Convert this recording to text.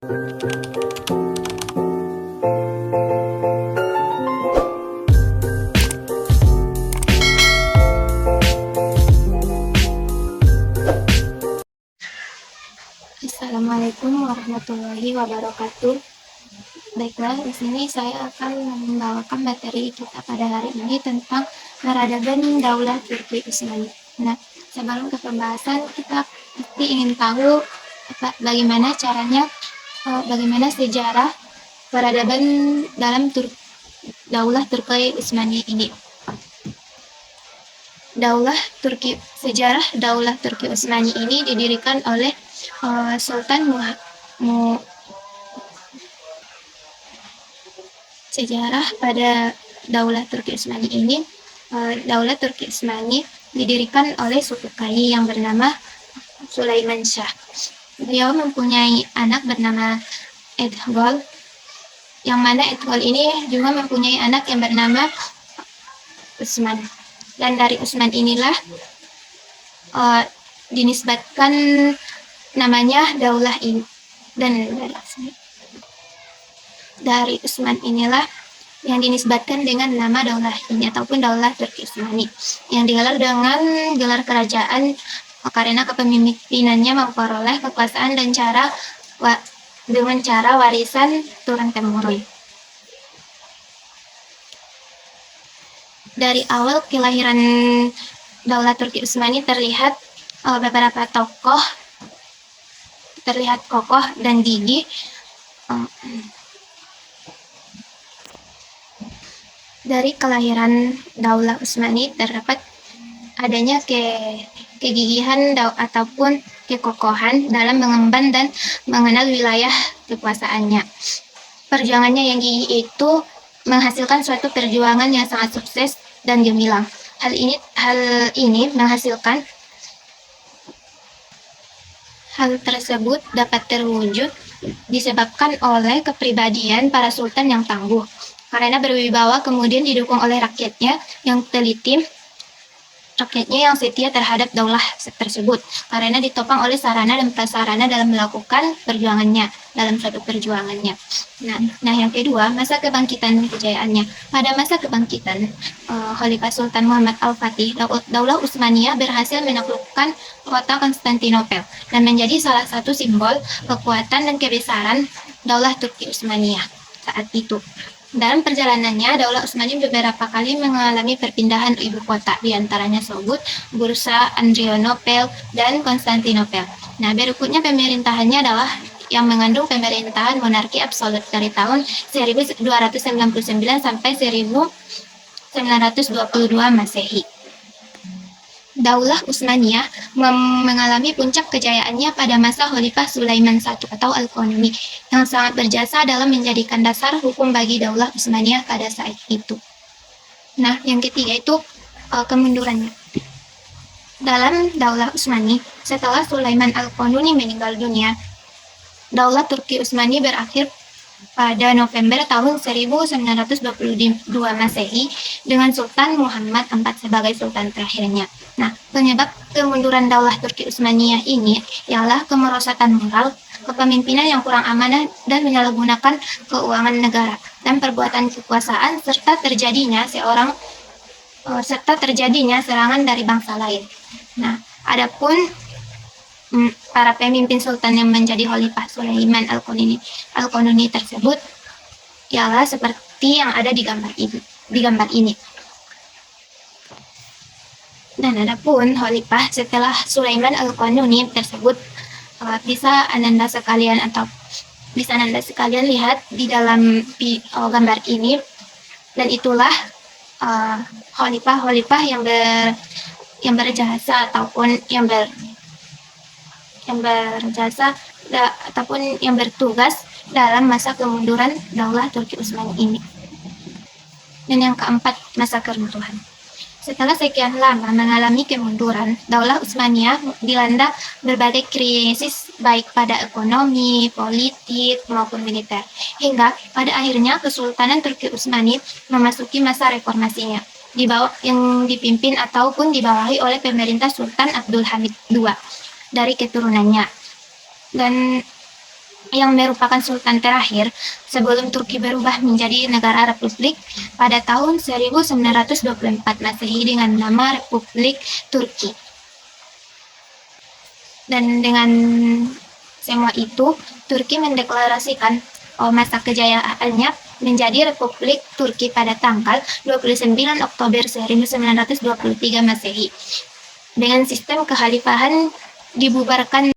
Assalamualaikum warahmatullahi wabarakatuh. Baiklah, di sini saya akan membawakan materi kita pada hari ini tentang peradaban Daulah Turki Utsmani. Nah, sebelum ke pembahasan, kita pasti ingin tahu bagaimana caranya, bagaimana sejarah peradaban dalam Daulah Turki Utsmani ini. Sejarah Daulah Turki Utsmani ini didirikan oleh Sultan Sejarah pada Daulah Turki Utsmani ini, Daulah Turki Utsmani didirikan oleh Sulukani yang bernama Sulaiman Shah. Beliau mempunyai anak bernama Edgol, yang mana Edgol ini juga mempunyai anak yang bernama Utsman. Dan dari Utsman inilah dinisbatkan namanya Daulah ini. Dan dari Utsman inilah yang dinisbatkan dengan nama Daulah ini ataupun Daulah Turki Utsmani yang digelar dengan gelar kerajaan karena kepemimpinannya memperoleh kekuasaan dan dengan cara warisan turun-temurun. Dari awal kelahiran Daulah Turki Utsmani terlihat beberapa tokoh terlihat kokoh dan gigih. Dari kelahiran Daulah Utsmani terdapat adanya kegigihan ataupun kekokohan dalam mengemban dan mengenal wilayah kekuasaannya. Perjuangannya yang gigih itu menghasilkan suatu perjuangan yang sangat sukses dan gemilang. Hal tersebut dapat terwujud disebabkan oleh kepribadian para sultan yang tangguh, karena berwibawa, kemudian didukung oleh rakyatnya yang teliti, rakyatnya yang setia terhadap daulah tersebut, karena ditopang oleh sarana dan prasarana dalam melakukan dalam suatu perjuangannya. Nah, yang kedua, masa kebangkitan kejayaannya. Pada masa kebangkitan Khalifah Sultan Muhammad Al-Fatih, Daulah Utsmaniyah berhasil menaklukkan kota Konstantinopel dan menjadi salah satu simbol kekuatan dan kebesaran Daulah Turki Utsmaniyah saat itu. Dalam perjalanannya, Daulah Utsmani beberapa kali mengalami perpindahan ibu kota, diantaranya Sobut, Bursa, Adrianopel, dan Konstantinopel. Nah, berikutnya pemerintahannya adalah yang mengandung pemerintahan monarki absolut dari tahun 1299 sampai 1922 Masehi. Daulah Utsmaniyah mengalami puncak kejayaannya pada masa Khalifah Sulaiman I atau Al-Qanuni yang sangat berjasa dalam menjadikan dasar hukum bagi Daulah Utsmaniyah pada saat itu. Nah, yang ketiga itu kemundurannya. Dalam Daulah Utsmani, setelah Sulaiman Al-Qanuni meninggal dunia, Daulah Turki Utsmani berakhir pada November tahun 1922 Masehi dengan Sultan Muhammad IV sebagai sultan terakhirnya. Nah, penyebab kemunduran Daulah Turki Utsmaniyah ini ialah kemerosotan moral, kepemimpinan yang kurang amanah dan menyalahgunakan keuangan negara, dan perbuatan kekuasaan serta terjadinya serangan dari bangsa lain. Nah, adapun para pemimpin sultan yang menjadi Khalifah Sulaiman Al-Qanuni tersebut ialah seperti yang ada di gambar ini. Dan adapun Khalifah setelah Sulaiman Al-Qanuni tersebut bisa Anda sekalian lihat di dalam gambar ini, dan itulah khalifah yang berjasa ataupun yang bertugas dalam masa kemunduran Daulah Turki Utsmani ini. Dan yang keempat, masa keruntuhan. Setelah sekian lama mengalami kemunduran, Daulah Utsmaniyah dilanda berbagai krisis baik pada ekonomi, politik, maupun militer, hingga pada akhirnya Kesultanan Turki Utsmani memasuki masa reformasinya, yang dipimpin ataupun dibawahi oleh pemerintah Sultan Abdul Hamid II dari keturunannya. Dan yang merupakan sultan terakhir sebelum Turki berubah menjadi negara republik pada tahun 1924 Masehi dengan nama Republik Turki. Dan dengan semua itu, Turki mendeklarasikan masa kejayaannya menjadi Republik Turki pada tanggal 29 Oktober 1923 Masehi. Dengan sistem kekhalifahan dibubarkan